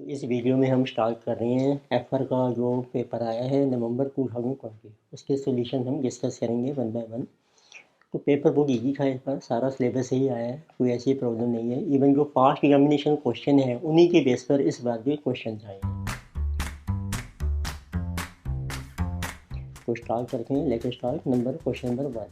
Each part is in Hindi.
इस वीडियो में हम स्टार्ट कर रहे हैं एफर का जो पेपर आया है नवंबर 2020 उसके सॉल्यूशन हम डिस्कस करेंगे वन बाय वन। तो पेपर बहुत इजी था, इस बार सारा सिलेबस ही आया है, कोई ऐसी प्रॉब्लम नहीं है। इवन जो पास्ट एग्जामिनेशन क्वेश्चन है उन्हीं के बेस पर इस बार भी क्वेश्चन आएंगे। तो स्टार्ट करते हैं, लेट स्टार्ट क्वेश्चन नंबर 1।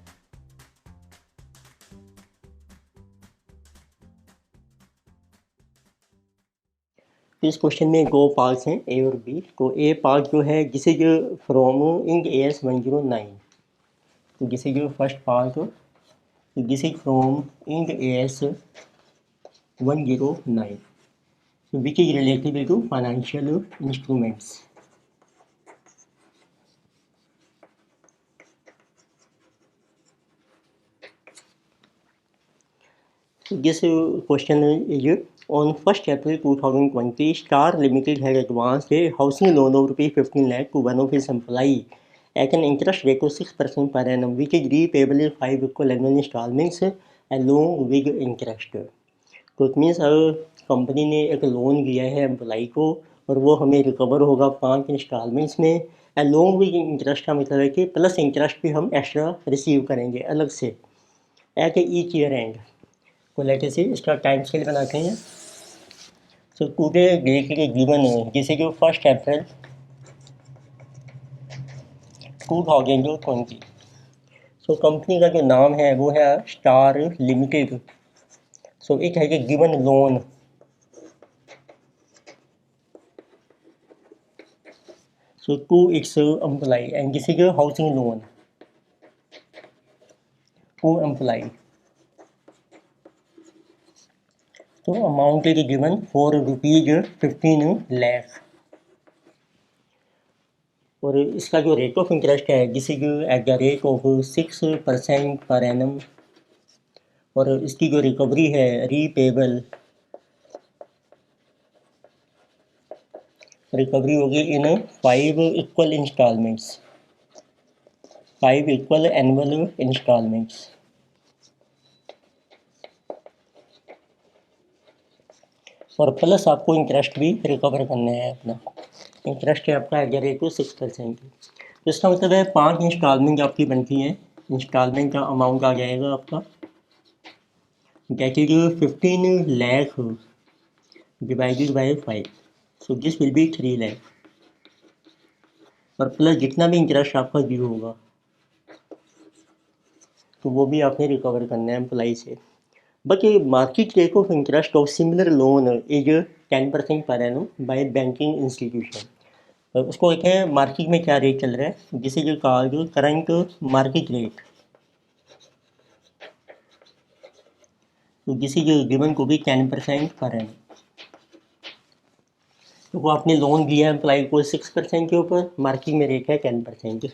इस क्वेश्चन में दो पार्ट्स हैं, ए और बी। तो ए पार्ट जो है जिसे जो फ्रॉम इंग AS 109, तो जिसे जो first part this is from इंग AS 109 which is related to financial instruments. This question is on 1st April 2020, Star Limited had advanced a housing loan of ₹15 lakh to one of its employees at an interest rate of 6% per annum, which is repayable in 5 equal annual installments along with interest. तो इट मीन्स कंपनी ने एक लोन लिया है एम्प्लाई को और वो हमें रिकवर होगा 5 इंस्टॉलमेंट्स में। अलोंग विद इंटरेस्ट का मतलब है कि प्लस इंटरेस्ट भी हम एक्स्ट्रा रिसीव करेंगे अलग से एट ईच ईयर एंड। तो लेट से इसका टाइम स्केल बनाते हैं। सो टुडे डे के लिए गिवन है जैसे कि 1 अप्रैल 2020। सो कंपनी का जो नाम है वो है स्टार लिमिटेड। सो इट है कि given loan so to its employee and this is a housing loan to employee. So amount is given for ₹15 lakh और इसका जो रेट ऑफ इंटरेस्ट है this is at the rate of 6% per annum और इसकी जो रिकवरी है रीपेबल रिकवरी होगी in 5 equal instalments, 5 equal annual instalments. और प्लस आपको इंटरेस्ट भी रिकवर करना है अपना। इंटरेस्ट है आपका एट द रेट ऑफ 6%। तो इसका मतलब है 5 इंस्टॉलमेंट आपकी बनती हैं। इंस्टॉलमेंट का अमाउंट आ जाएगा आपका that is 15 lakh divided by 5, so this will B 3 lakh और प्लस जितना भी इंटरेस्ट आपका ड्यू होगा तो वो भी आपने रिकवर करना है एम्प्लाई से। But market rate of interest of similar loan is 10% per annum bye banking institution. उसको कहते हैं मार्केट में क्या रेट चल रहा है, जिसे जो कहा जो करंट मार्केट रेट, तो जिसे जो गिवन को भी 10% पर एनम। तो वो आपने लोन दिया है एम्प्लाई को 6% के ऊपर, मार्केट में रेट है 10%।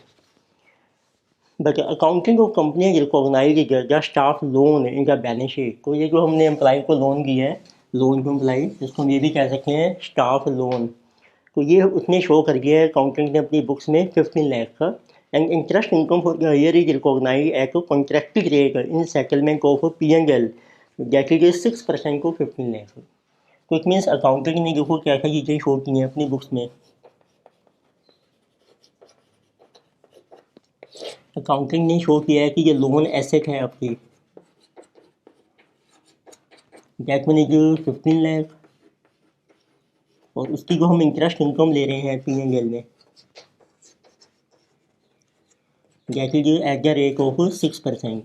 But accounting of company recognise the staff loan in the balance sheet. तो ये जो हमने एम्प्लाई को लोन दिया है, लोन टू एम्प्लाई, इसको हम ये भी कह सकते हैं स्टाफ लोन। तो ये उसने शो कर दिया है अकाउंटेंट ने अपनी बुक्स में 15 लाख का। And interest income for the year is recognise at contracted rate in settlement of P&L that is 6% को 15 लाख। तो इट मीन्स अकाउंटेंट ने देखो क्या क्या चीज़ें शो की हैं अपनी बुक्स में। अकाउंटिंग ने शो किया है कि ये लोन एसेट है आपकी, दैट मीन इज 15 लाख और उसकी को हम इंटरेस्ट इनकम ले रहे हैं P&L में, that is at the rate of 6%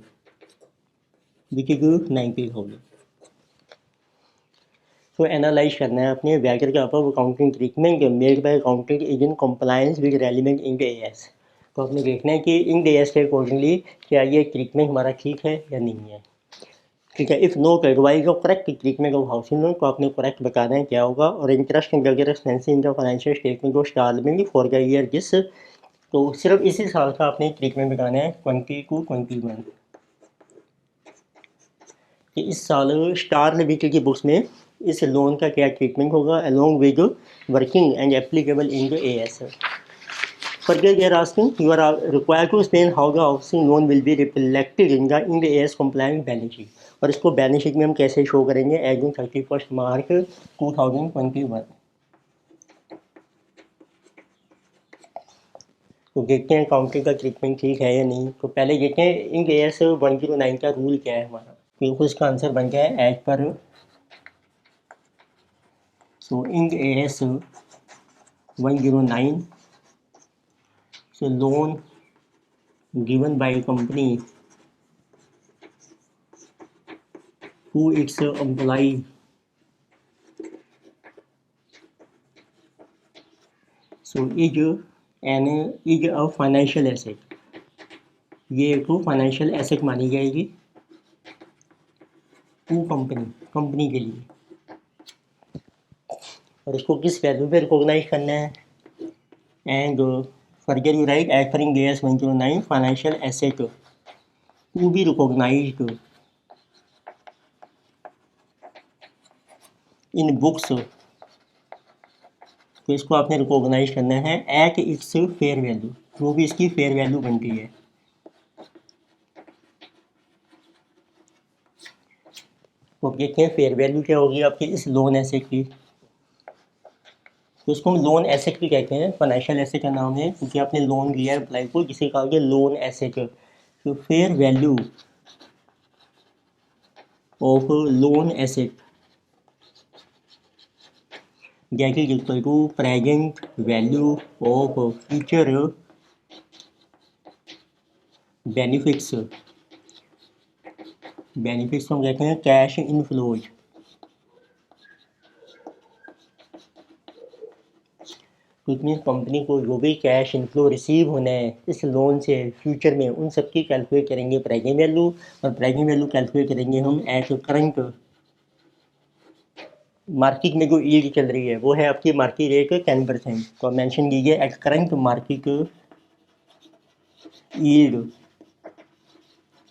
which is 90,000। तो एनालाइज करना है अपने वैगर का अब accounting treatment made by accountant is in compliance with relevant Ind AS। तो आपने देखना है कि इंड AS के अकॉर्डिंगली क्या ये ट्रीटमेंट हमारा ठीक है या नहीं है। ठीक है, if not advise of correct treatment of housing loan, तो आपने करेक्ट बताना है क्या होगा। और इंटरेस्ट वगैरह expense in the financial statement of Star limited for the year this, तो सिर्फ इसी साल का आपने ट्रीटमेंट बताना है 20 to 21 कि इस साल स्टार लिमिटेड की बुक्स में इस लोन का क्या ट्रीटमेंट होगा along with working and applicable in the AS। Further, they are asking you are required to explain how the housing loan will be reflected in the AS compliant balance sheet। और इसको बैलेंस शीट में हम कैसे शो करेंगे एज ऑन 31 मार्च 2021। तो देखते हैं अकाउंटिंग का ट्रीटमेंट ठीक है या नहीं। तो पहले देखते हैं इंड एस 109 का रूल क्या है हमारा। बिल्कुल इसका आंसर बन गया है as per Ind AS 109 loan given by company to its employee is a financial asset। ये एक फाइनेंशियल एसेट मानी जाएगी टू कंपनी के लिए, और इसको किस वैल्यू पे रिकॉग्नाइज करना है। And further you write as per Ind AS 109 financial asset to be recognised in books. तो इसको आपने रिकॉग्नाइज करना है एट इट्स फेयर वैल्यू, जो भी इसकी फेयर वैल्यू बनती है। तो अब देखते हैं फेयर वैल्यू क्या होगी आपकी इस लोन एसेट की। तो इसको हम लोन एसेट भी कहते हैं, फाइनेंशियल एसेट का नाम है क्योंकि आपने लोन लिया है एम्प्लॉय को, जिसे कहा गया लोन एसेट। तो fair value of loan asset that is equal to present value of future benefits को हम कहते हैं कैश इनफ्लोज। क्योंकि कंपनी को जो भी कैश इनफ्लो रिसीव होना है इस लोन से फ्यूचर में, उन सब की कैलकुलेट करेंगे प्रेजेंट वैल्यू, और प्रेजेंट वैल्यू कैलकुलेट करेंगे हम एट करंट मार्केट में जो यील्ड चल रही है वो है आपकी मार्केट रेट 10%। तो मेंशन कीजिए eight current market yield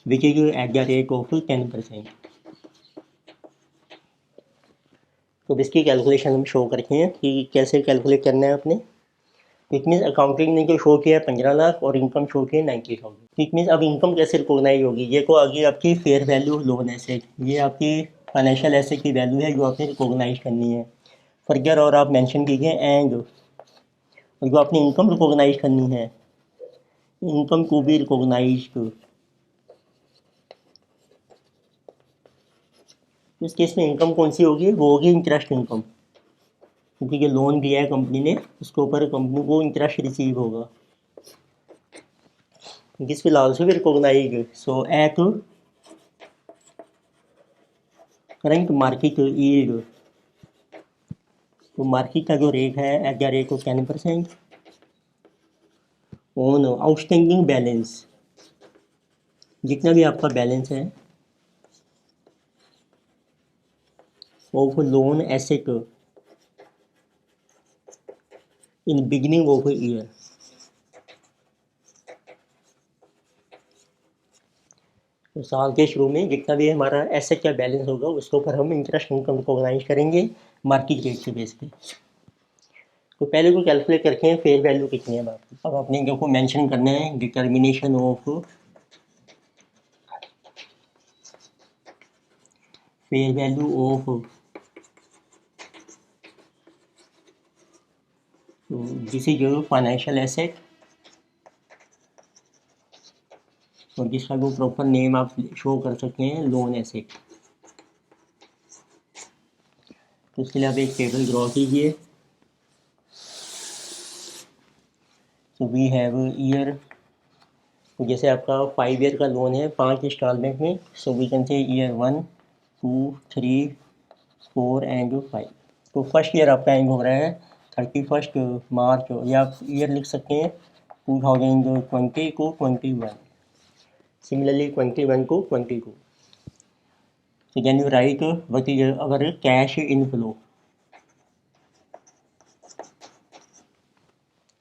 which is at the rate of 10%। तो इसकी कैलकुलेशन हम शो करते हैं कि कैसे कैलकुलेट करना है अपने। इट मीन्स अकाउंटिंग ने जो शो किया है 15 लाख और इनकम शो की है 90,000। इट मीन्स अब इनकम कैसे रिकॉग्नाइज होगी, ये को आगे आपकी फेयर वैल्यू लोन एसेट, ये आपकी फाइनेंशियल एसेट की वैल्यू है जो आपने रिकॉग्नाइज करनी है। फर्दर और आप मेंशन कीजिए एंड जो आपने इनकम रिकॉग्नाइज करनी है, इनकम को भी रिकॉग्नाइज। इस केस में इनकम कौन सी होगी, वो होगी इंटरेस्ट इनकम, क्योंकि ये लोन दिया है कंपनी ने, उसके ऊपर कंपनी को इंटरेस्ट रिसीव होगा। This will also be recognised so at current market yield. तो मार्केट का जो रेट है at the rate of 10% on outstanding balance, जितना भी आपका बैलेंस है of loan asset in beginning of year. तो साल के शुरू में जितना भी हमारा एसेट का बैलेंस होगा उसके ऊपर हम इंटरेस्ट इनकम रिकॉग्नाइज करेंगे मार्केट रेट के बेस पे। तो पहले को कैलकुलेट करके हैं फेयर वैल्यू कितनी है आपकी। अब अपने को मेंशन करना है determination of fair value of this is financial asset, और जिसका वो प्रॉपर नेम आप शो कर सकते हैं लोन एसेट। तो इसके लिए आप एक टेबल ड्रॉ कीजिए। तो वी हैव ईयर, तो जैसे आपका 5 ईयर का लोन है 5 इंस्टॉलमेंट में, so we can say year 1 2 3 4 and 5। तो फर्स्ट ईयर आपका एंड हो रहा है 31 मार्च, या आप ईयर लिख सकते हैं 2020 को 21, सिमिलरली 21 को 22। So can you write what is our cash inflow?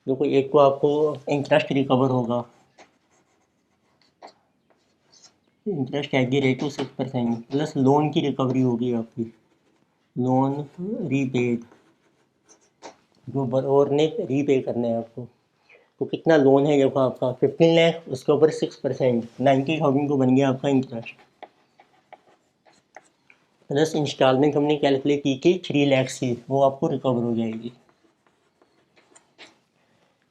देखो एक को आपको इंटरेस्ट रिकवर होगा, interest eight the rate of 6%, plus lone की रिकवरी होगी आपकी, लोन रीपेड, जो बरोर ने रीपे करना है आपको। तो कितना लोन है देखो आपका 15 लाख, उसके ऊपर 6% 90,000 को बन गया आपका इंटरेस्ट, प्लस इंस्टॉलमेंट हमने कैलकुलेट की थी 3 लाख से, वो आपको रिकवर हो जाएगी।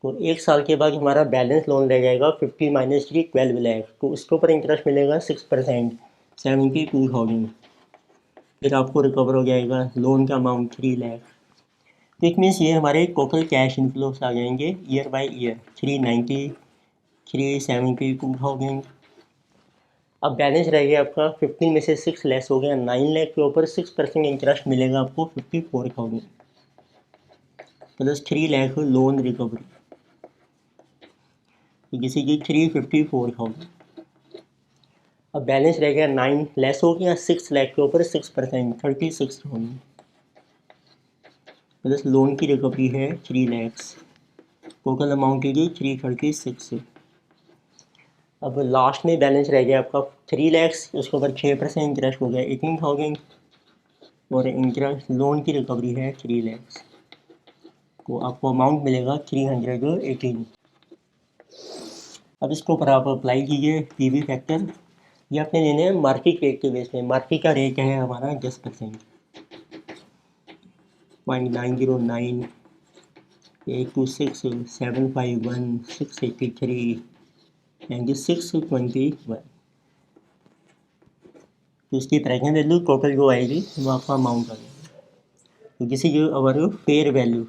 तो 1 साल के बाद हमारा बैलेंस लोन रह जाएगा 50 माइनस 3 12 लाख, तो उसके ऊपर इंटरेस्ट मिलेगा 6% 72,000। फिर आपको रिकवर हो जाएगा लोन का अमाउंट 3 लाख। तो इट मीन्स ये हमारे टोटल कैश इनफ्लोस आ जाएंगे ईयर बाय ईयर 390 372,000। अब बैलेंस रह गया आपका 15 में से 6 लेस हो गया 9 लाख के ऊपर 6% इंटरेस्ट मिलेगा आपको 54,000 प्लस 3 लाख लोन रिकवरी, जिसे कि 354,000। अब बैलेंस रह गया 9 लेस हो गया 6 लाख के ऊपर 6% 36,000 प्लस लोन की रिकवरी है 3 लैक्स, टोटल अमाउंट है 336। अब लास्ट में बैलेंस रह गया आपका 3 लैक्स, उसके ऊपर 6% इंटरेस्ट हो गया 18,000 और इंटरेस्ट लोन की रिकवरी है 3 लैक्स, तो आपको अमाउंट मिलेगा 318। अब इसके ऊपर आप अप्लाई कीजिए पीवी फैक्टर। ये आपने लेने हैं मार्केट रेट के बेस पे। मार्केट का रेट है हमारा 10%, 0.909 826 751 683 एंड 621। तो इसकी प्रेजेंट वैल्यू टोटल जो आएगी वो आपका अमाउंट आ जाएगा। तो this is our fair value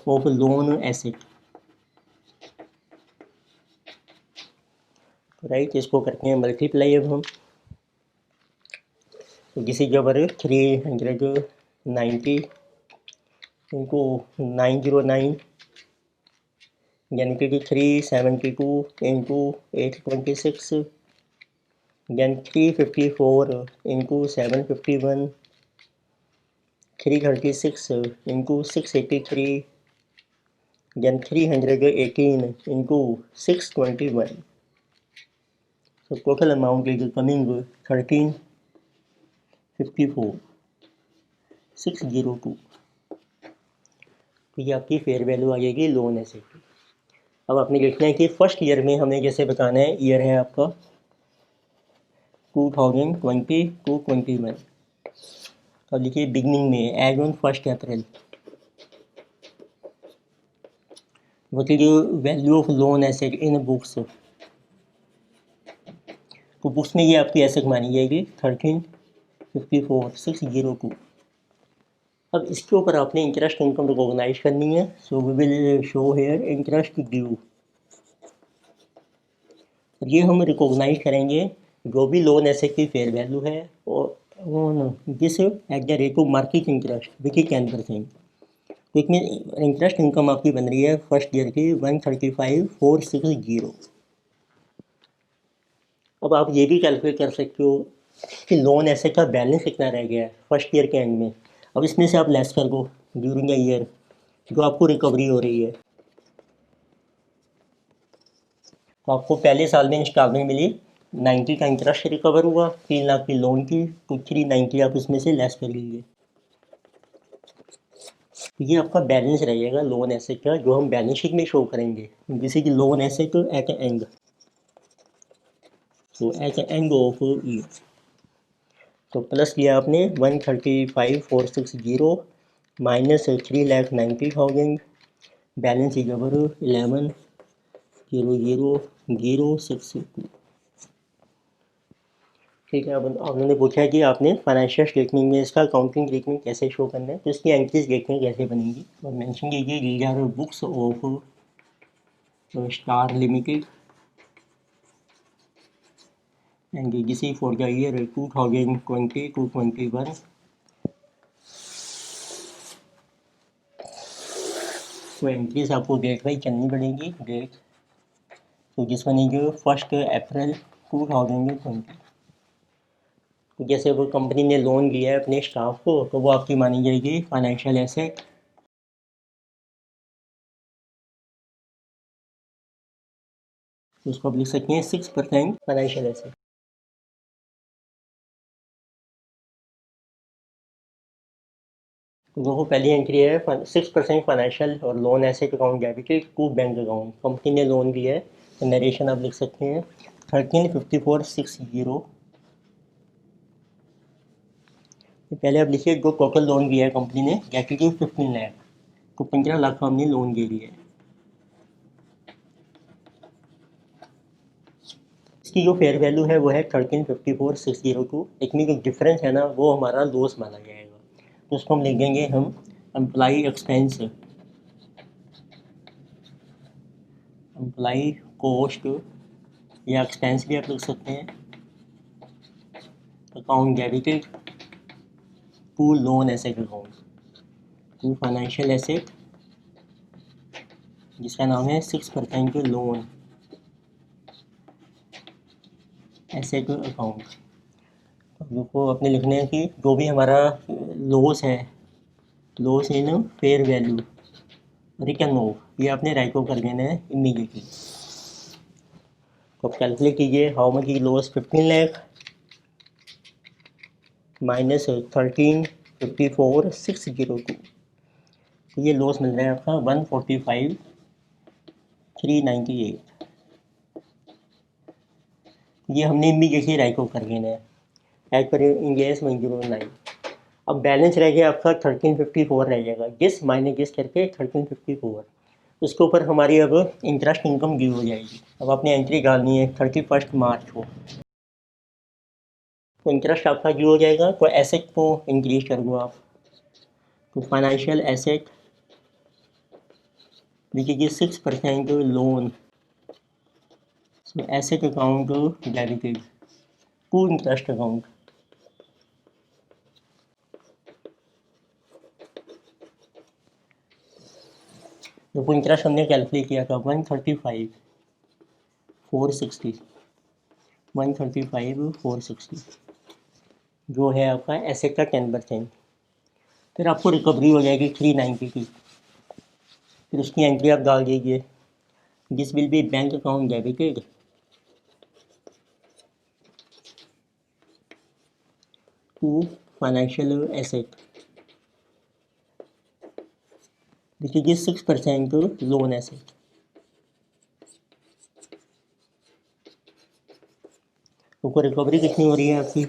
of loan asset. Right, इसको करते हैं मल्टीप्लाई अब हम। तो दिस इज अवर 390 इंटू 909 यानी कि 372 into 826 then 354 into 751 336 into 683 then 318 into 621. So total amount is coming 1354 602। तो ये आपकी फेयर वैल्यू आ जाएगी लोन एसेट की। अब आपने लिखना है कि फर्स्ट ईयर में हमें जैसे बताना है, ईयर है आपका 2020 to 21। अब लिखिए बिगनिंग में as on 1 April what is the value of loan asset in books. तो बुक्स में ये आपकी एसेट मानी जाएगी 1354 602। अब इसके ऊपर आपने इंटरेस्ट इनकम रिकॉग्नाइज करनी है। So we will show here interest due. ये हम रिकॉग्नाइज करेंगे जो भी लोन एसेट की फेयर वैल्यू है और this at the rate of market interest which is 10%। तो इसमें इंटरेस्ट इनकम आपकी बन रही है फर्स्ट ईयर की 135,460। अब आप ये भी कैलकुलेट कर सकते हो कि लोन एसेट का बैलेंस कितना रह गया है फर्स्ट ईयर के एंड में। अब इसमें से आप लेस कर दो ड्यूरिंग द ईयर जो आपको रिकवरी हो रही है। तो आपको पहले साल में इंस्टॉलमेंट मिली 90 का इंटरेस्ट रिकवर हुआ 3 लाख की लोन की, तो 390 आप इसमें से लेस कर लीजिए। तो ये आपका बैलेंस रहेगा लोन एसेट का जो हम बैलेंस शीट में शो करेंगे, जैसे कि लोन एसेट एट एंड। तो एट एंड ऑफ ईयर तो प्लस लिया आपने 135,460 माइनस 3,90,000 बैलेंस इज ओवर 11,000,062। ठीक है। अब आपने पूछा है कि आपने फाइनेंशियल स्टेटमेंट में इसका अकाउंटिंग ट्रीटमेंट कैसे शो करना है, तो इसकी एंट्रीज देखते हैं कैसे बनेंगी। और मेंशन कीजिए these are books of Star Limited and this is for the year 2020 to 21। तो एंट्रीज आपको डेट वाइज चलनी पड़ेगी। डेट तो जिस बनेगी 1 अप्रैल 2020। तो जैसे वो कंपनी ने लोन लिया है अपने स्टाफ को तो वो आपकी मानी जाएगी फाइनेंशियल एसेट। तो उसको आप लिख सकते हैं 6% फाइनेंशियल एसेट। तो वो पहली एंट्री है 6% फाइनेंशियल और loan asset account debited to bank account. Company ने लोन लिया है तो नरेशन आप लिख सकते हैं 1354,60 पहले आप लिखिए जो टोटल लोन दिया है कंपनी ने ग्रेचुटी 15 लाख, तो 15 लाख का हमने लोन दे दिया है। इसकी जो फेयर वैल्यू है वो है 1354,602, इसमें जो डिफरेंस है ना वो हमारा लॉस माना जाएगा, तो उसको हम लिखेंगे हम एम्प्लॉई एक्सपेंस, एम्प्लॉई कॉस्ट या एक्सपेंस भी आप लिख सकते हैं, account debited to loan asset account to financial asset जिसका नाम है 6% लोन एसेट अकाउंट। को अपने लिखने हैं कि जो भी हमारा लॉस है, loss in fair value return of, ये आपने राइट ऑफ कर देना है इमीडिएटली। तो आप कैलकुलेट कीजिए how much is loss 15 lakh minus 1354,602, तो ये लॉस मिल रहा है आपका 145,398। ये हमने इमीडिएटली राइट ऑफ कर देना है एज पर इंडियस 109। अब बैलेंस रह गया आपका 1354 रह जाएगा, जिस माइनस जिस करके 1354, उसके ऊपर हमारी अब इंटरेस्ट इनकम ड्यू हो जाएगी। अब आपने एंट्री डालनी है 31 मार्च को, तो इंटरेस्ट आपका ड्यू हो जाएगा, तो एसेट को इंक्रीज कर दो आप, तो financial asset which is 6% loan, so asset account debited to interest account, जो इंटरेस्ट हमने कैलकुलेट किया था 135,460, 135,460 जो है आपका एसेट का 10%। फिर आपको रिकवरी हो जाएगी 390 की, फिर उसकी एंट्री आप डाल दीजिए, this will be bank account debited to financial asset which is 6% loan asset. तो रिकवरी कितनी हो रही है आपकी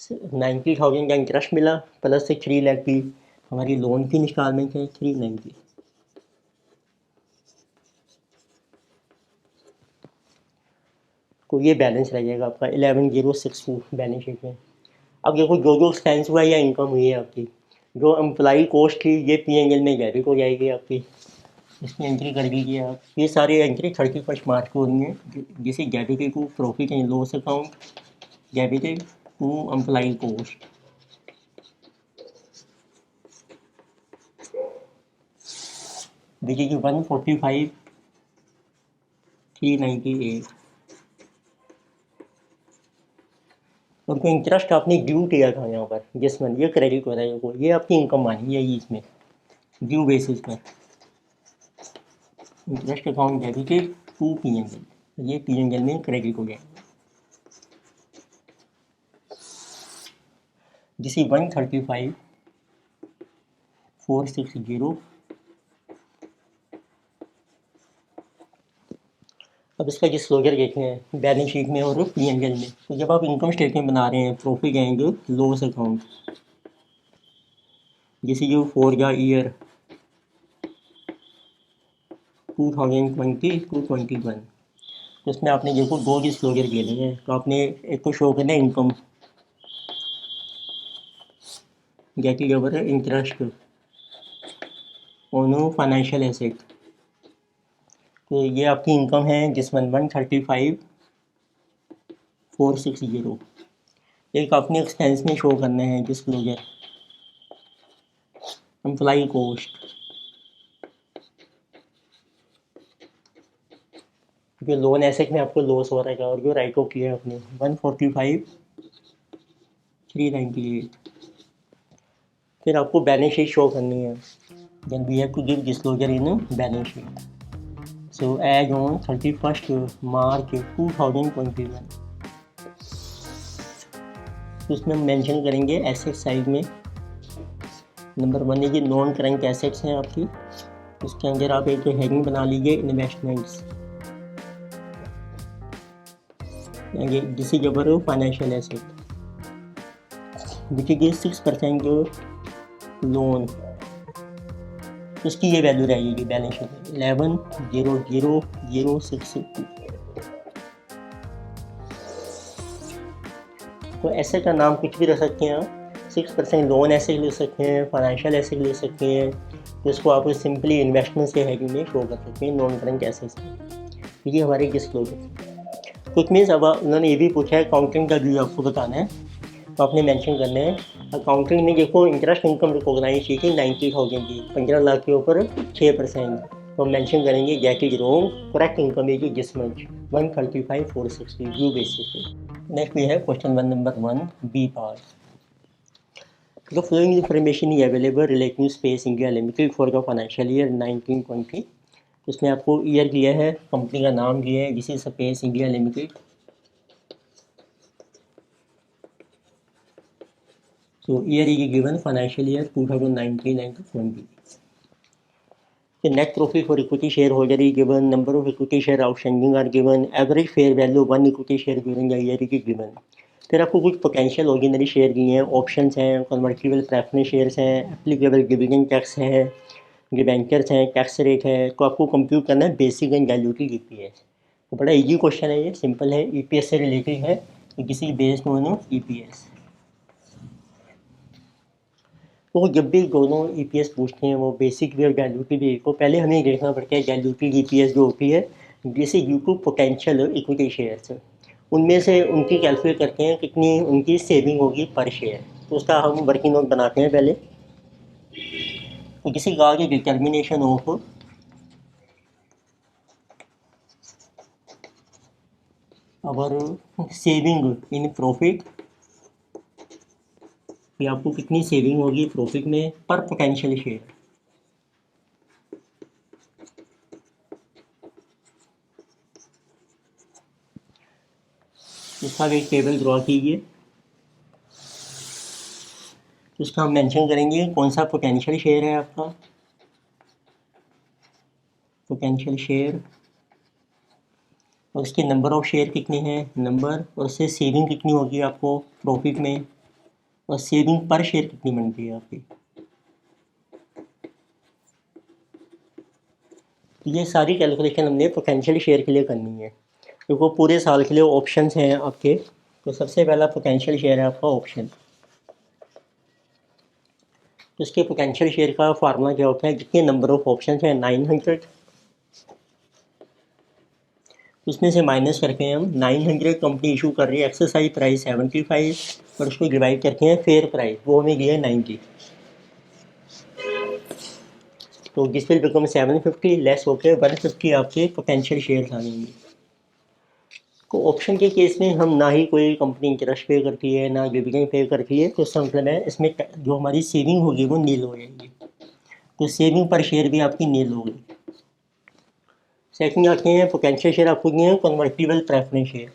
90,000 का इंटरेस्ट मिला, प्लस से 3 लाख की हमारी लोन की इंस्टॉलमेंट है 390। तो ये बैलेंस रह जाएगा आपका 11,062 बैलेंस शीट में। अब देखो जो जो एक्सपेंस हुआ या इनकम हुई है आपकी, जो एम्प्लॉई कॉस्ट थी ये P&L में डेबिट हो जाएगी आपकी, इसकी एंट्री कर दीजिए आप। ये सारी एंट्री 31 मार्च को होनी है, जिसे debited to profit and loss account, debited to employee cost. देखिए 145,398 और कोई इंटरेस्ट आपने ड्यू किया था यहाँ पर, जिस मंथ ये क्रेडिट हो रहा है, को ये आपकी इनकम मानी जाएगी इसमें ड्यू बेसिस पर। Interest account debited to P&L, ये P&L में क्रेडिट हो गया। This is 135,460। अब इसका डिस्क्लोजर देखते हैं बैलेंस शीट में और P&L में। तो जब आप इनकम स्टेटमेंट बना रहे हैं प्रॉफिट एंड लॉस अकाउंट, जैसे जो फॉर द ईयर 2020 to 21, तो उसमें आपने देखो 2 डिस्क्लोजर देने हैं। तो आपने एक को शो करना है income, get is over interest on financial asset, तो ये आपकी इनकम है जिस मंथ 135,460। एक आपने एक्सपेंस में शो करना है डिस्क्लोजर एम्प्लॉई कॉस्ट, जो लोन एसेट में आपको लॉस हो रहा है और जो राइट ऑफ किया है आपने 145,398। फिर आपको बैलेंस शीट शो करनी है, then we have to give disclosure in balance sheet. So as on 31 March 2021, तो उसमें हम मेंशन करेंगे एसेट साइड में नंबर 1 है, ये नॉन करंट एसेट्स हैं आपकी, उसके अंदर आप एक हेडिंग बना लीजिए investments, this is our financial asset. Which is 6% loan, उसकी ये वैल्यू रहेगी बैलेंस शीट में 11,000,062। तो एसेट का नाम कुछ भी रख सकते हैं आप, 6% लोन एसेट लिख सकते हैं, फाइनेंशियल एसेट लिख सकते हैं, तो इसको आप सिंपली इन्वेस्टमेंट से हेडिंग में शो कर सकते हैं नॉन करंट एसेट्स में। तो ये हमारे डिस्क्लोजर है। तो इट मीन्स अब उन्होंने ये भी पूछा है अकाउंटिंग का व्यू आपको बताना है, तो आपने मेंशन करना है अकाउंटिंग में देखो इंटरेस्ट इनकम रिकॉग्नाइज की थी 90,000 की, 15 लाख के ऊपर 6%, तो मेंशन करेंगे that is wrong, correct income is this much 135,460 view basis पे। नेक्स्ट भी है question 1 number 1 B part. The following information is available relating to Space India Limited for the financial year 1920। उसमें आपको ईयर दिया है, कंपनी का नाम दिया है जिसे space India limited. So year is given financial year 2019 and 20. The net profit for equity shareholder is given, number of equity share outstanding are given, average fair value one equity share during the year is given। फिर आपको कुछ पोटेंशियल ऑर्डिनरी शेयर दिए हैं, ऑप्शंस हैं, कन्वर्टिबल प्रेफरेंस शेयर्स हैं, एप्लीकेबल डिविडेंड टैक्स है, डिबेंचर्स हैं, टैक्स रेट है। तो आपको कंप्यूट करना है बेसिक एंड डाइल्यूटेड ईपीएस। तो बड़ा इजी क्वेश्चन है, ये सिंपल है, ईपीएस से रिलेटेड है, तो किसी बेस्ड ऑन ईपीएस। तो जब भी दोनों ईपीएस पूछते हैं वो बेसिक भी और डाइल्यूटेड भी, तो पहले हमें देखना पड़ता है डाइल्यूटेड ईपीएस जो होती है जिसे due to potential equity shares, उनमें से उनकी कैलकुलेट करते हैं कितनी उनकी सेविंग होगी पर शेयर। तो उसका हम वर्किंग नोट बनाते हैं पहले। तो किसी का की determination of our saving in profit, कि आपको कितनी सेविंग होगी प्रॉफिट में पर पोटेंशियल शेयर। इसका एक टेबल ड्रॉ कीजिए, उसका हम मेंशन करेंगे कौन सा पोटेंशियल शेयर है आपका, पोटेंशियल शेयर, और उसके नंबर ऑफ शेयर कितने हैं, नंबर, और उससे सेविंग कितनी होगी आपको प्रॉफिट में, और सेविंग पर शेयर कितनी बनती है आपकी। ये सारी कैलकुलेशन हमने पोटेंशियल शेयर के लिए करनी है, क्योंकि पूरे साल के लिए ऑप्शंस हैं आपके। तो सबसे पहला पोटेंशियल शेयर है आपका ऑप्शन। तो इसके पोटेंशियल शेयर का फार्मूला क्या होता है, जितने नंबर ऑफ ऑप्शंस हैं 900, उसमें से माइनस करके हम 900 कंपनी इशू कर रही है, एक्सरसाइज प्राइस 75, और उसको डिवाइड करते हैं फेयर प्राइस, वो हमें दिया है 90। तो दिस विल बिकम 750 लेस होकर 150 आपके पोटेंशियल शेयर आ जाएंगे। तो ऑप्शन के केस में हम ना ही कोई कंपनी इंटरेस्ट पे करती है ना डिविडेंड पे करती है, तो इसका मतलब है इसमें जो हमारी सेविंग होगी वो नील हो जाएगी, तो सेविंग पर शेयर भी आपकी नील होगी। सेकंड आते हैं पोटेंशियल शेयर, आपको दिए हैं कन्वर्टिबल प्रेफरेंस शेयर।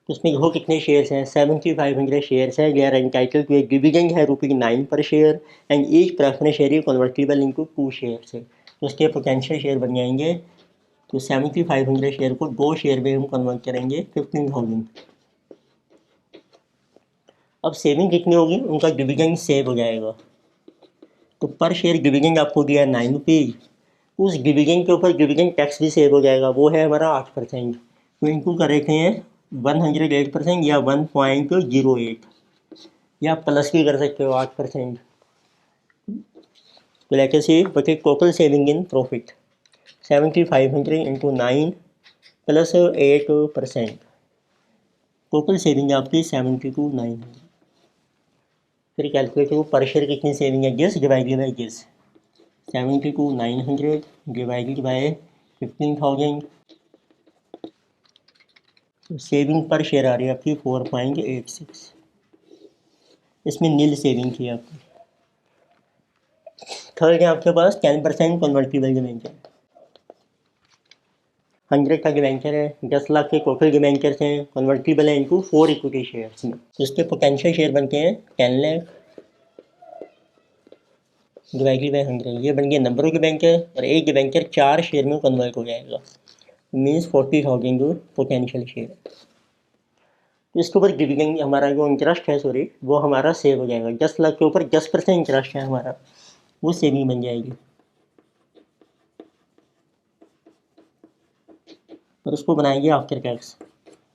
तो उसमें देखो कितने शेयर्स हैं, 7500 शेयर्स हैं, they are entitled to a dividend है ₹9 per share, and each preference share is convertible into 2 shares है। तो उसके पोटेंशियल शेयर बन जाएंगे, तो 7500 शेयर को 2 शेयर में हम कन्वर्ट करेंगे 15,000। अब सेविंग कितनी होगी, उनका डिविडेंड सेव हो जाएगा। तो पर शेयर डिविडेंड आपको दिया है 9 रुपीज़, उस डिविडेंड के ऊपर डिविडेंड टैक्स भी सेव हो जाएगा, वो है हमारा 8%। तो इनको कर रखे हैं 108% या 1.08, या प्लस भी कर सकते हो 8%। तो लेके से but total saving in profit 7500 into 9 plus 8%, total saving आपकी 72,900। फिर कैलकुलेट करो पर शेयर कितनी सेविंग है, guess divided by guess, 72,900 divided by 15,000, saving per share आ रही है आपकी 4.86। इसमें नील सेविंग थी आपकी। थर्ड है आपके पास 10% कन्वर्टिबल डिबेंचर, 100 का डिबेंचर है, 10 लाख के टोटल डिबेंचर्स हैं, कन्वर्टिबल है इनटू 4 इक्विटी शेयर्स में। इसके पोटेंशियल शेयर बनते हैं 10 लाख डिवाइडेड बाई 100, ये बन गया नंबर ऑफ डिबेंचर, और एक डिबेंचर 4 शेयर में कन्वर्ट हो जाएगा, मीन्स 40,000 पोटेंशियल शेयर। इसके ऊपर डिविडेंड हमारा जो इंटरेस्ट है सॉरी वो हमारा सेव हो जाएगा। 10 लाख के ऊपर 10% इंटरेस्ट है हमारा, वो सेविंग बन जाएगी। और उसको बनाएंगे आफ्टर टैक्स।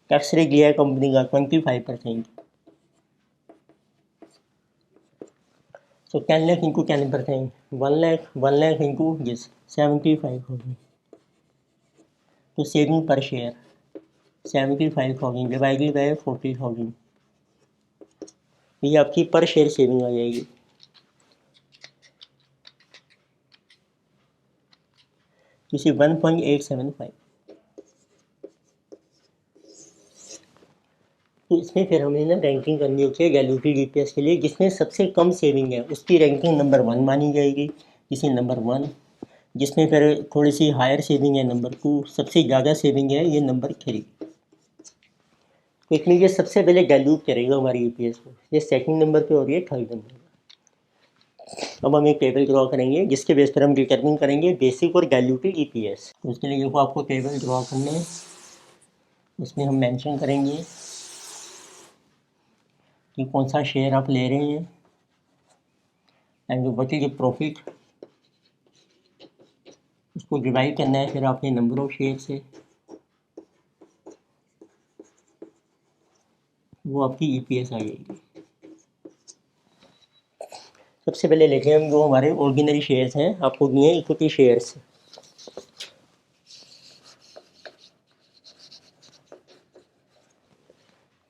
टैक्स रेट दिया है कंपनी का 25%। सो 10 lakh into 10%, 1 lakh, 1 lakh into this 75,000। तो saving per share 75,000 divided by 40,000, ये आपकी पर शेयर सेविंग आ जाएगी। किसी 1.875। तो इसमें फिर हमें ना रैंकिंग करनी होती है गैल्यूटी डीपीएस के लिए। जिसमें सबसे कम सेविंग है उसकी रैंकिंग नंबर 1 मानी जाएगी, किसी नंबर 1। जिसमें फिर थोड़ी सी हायर सेविंग है नंबर 2, सबसे ज़्यादा सेविंग है ये नंबर 3। तो इसमें ये सबसे पहले गैल्यूट करेगा हमारी ईपीएस को, ये सेकंड नंबर पे हो रही है, थर्ड नंबर। अब हम एक टेबल ड्रॉ करेंगे जिसके बेस पर हम डिटरमिन करेंगे बेसिक और गैल्यूटेड ईपीएस। तो उसके लिए देखो आपको टेबल ड्रॉ करना है, उसमें हम मेंशन करेंगे कि कौन सा शेयर आप ले रहे हैं एंड व्हाट इज प्रॉफिट। उसको डिवाइड करना है फिर आपने नंबर ऑफ शेयर से, वो आपकी ईपीएस आ जाएगी। सबसे पहले लेते हैं हम जो हमारे ऑर्डिनरी शेयर्स हैं, आपको दिए इक्विटी शेयर्स।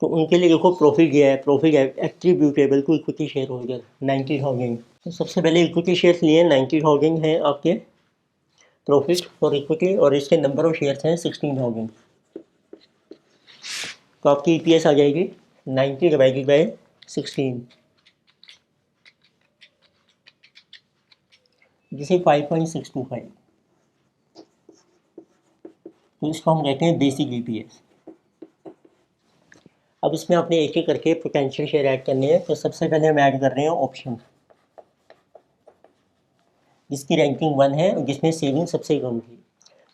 तो उनके लिए देखो प्रॉफिट दिया है, profit attributable to equity share holder 90,000। तो सबसे पहले इक्विटी शेयर्स लिए 90,000 है आपके प्रॉफिट फॉर इक्विटी, और इसके नंबर ऑफ शेयर्स हैं 16,000। तो आपकी ईपीएस आ जाएगी 90 डिवाइडेड बाय 16, जिसे 5.625। तो इसको हम कहते हैं बेसिक ईपीएस। अब इसमें आपने एक एक करके पोटेंशियल शेयर ऐड करने हैं। तो सबसे पहले हम ऐड कर रहे हैं ऑप्शन, जिसकी रैंकिंग 1 है और जिसमें सेविंग सबसे कम थी।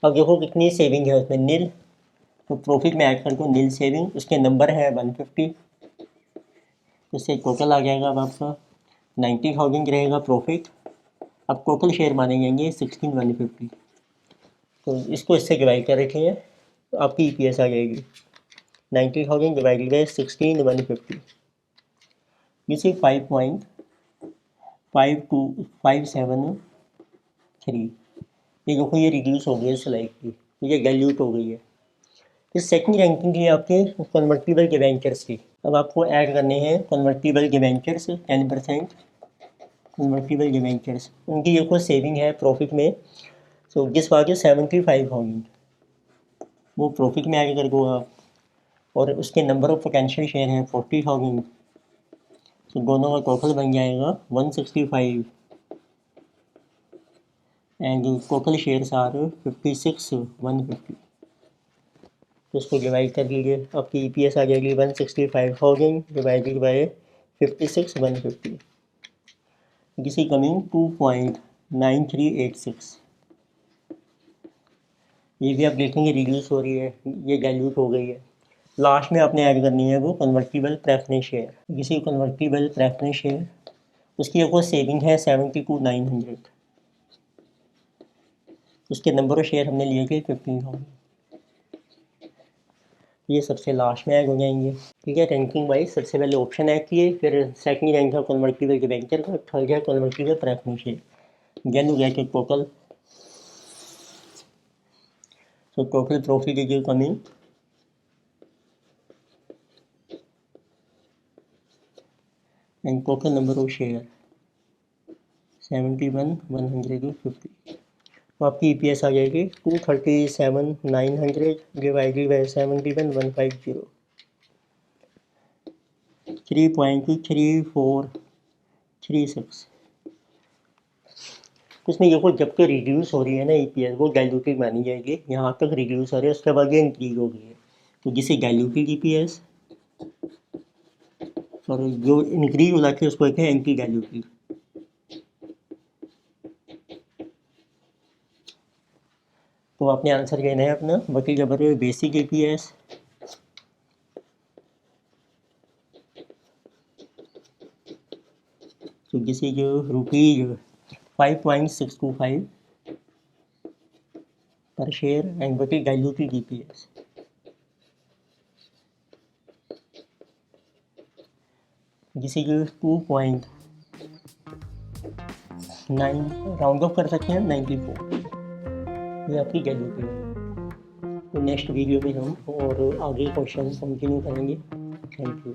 अब देखो कितनी सेविंग है उसमें, नील। तो प्रॉफिट में ऐड कर दो नील सेविंग, उसके नंबर है 150। उससे टोटल आ जाएगा अब आपका 90,000 रहेगा प्रॉफिट। अब टोटल शेयर माने जाएंगे 16,150। तो इसको इससे डिवाइड कर रखिए, तो आपकी ईपीएस आ जाएगी 90,000 डिवाइडेड बाई 16,150, इसे 5.5257 ये देखो ये रिड्यूस हो गई है स्लाइटली, ये गैल्यूट हो गई है। फिर सेकंड रैंकिंग की आपके कन्वर्टिबल डिबेंचर्स की। अब आपको ऐड करने हैं कन्वर्टिबल डिबेंचर्स 10%। कन्वर्टिबल डिबेंचर्स उनकी देखो सेविंग है प्रॉफिट में, सो जिस बात 75,000 वो प्रॉफिट में ऐड कर दो आप, और उसके नंबर ऑफ पोटेंशियल शेयर हैं 40,000। तो दोनों का टोटल बन जाएगा 165 एंड टोटल शेयर्स आर 56,150। तो उसको डिवाइड कर लीजिए, आपकी ईपीएस आ जाएगी 165,000 डिवाइडेड बाय 56,150, जिसे कमिंग 2.9386। ये भी आप देखेंगे रिड्यूस हो रही है, ये डाइल्यूट हो गई है। लास्ट में आपने ऐड करनी है वो कन्वर्टिबल प्रेफरेंस शेयर, किसी कन्वर्टिबल प्रेफरेंस शेयर, उसकी एक सेविंग है 72,900। उसके नंबर ऑफ शेयर हमने लिए थे 15,000। ये सबसे लास्ट में ऐड हो जाएंगे। ठीक है, रैंकिंग वाइज सबसे पहले ऑप्शन ऐड किए, फिर सेकंड रैंक था कन्वर्टिबल डिबेंचर का, थर्ड है convertible preference share, then we get total. So total profit is coming and total number of share 71,150। तो आपकी ईपीएस आ जाएगी 237,900 डिवाइडेड बाई 71,150, 3.3436। इसमें देखो जब तक रिड्यूस हो रही है ना ईपीएस, वो डाइल्यूटेड मानी जाएगी। यहाँ तक रिड्यूस हो रही है, उसके बाद ये इंक्रीज हो गई है, तो जिसे डाइल्यूटेड ईपीएस, और जो इंक्रीज हो जाती है उसको कहते हैं एंटी डाइल्यूटेड। तो आपने आंसर कहना है अपना, बाकी जब basic EPS So this is rupees 5.625 per share, and what is diluted EPS? This is 2.9, round of कर सकते हैं 94, ये आपकी diluted है। तो नेक्स्ट वीडियो में हम और आगे क्वेश्चन कंटिन्यू करेंगे। Thank you.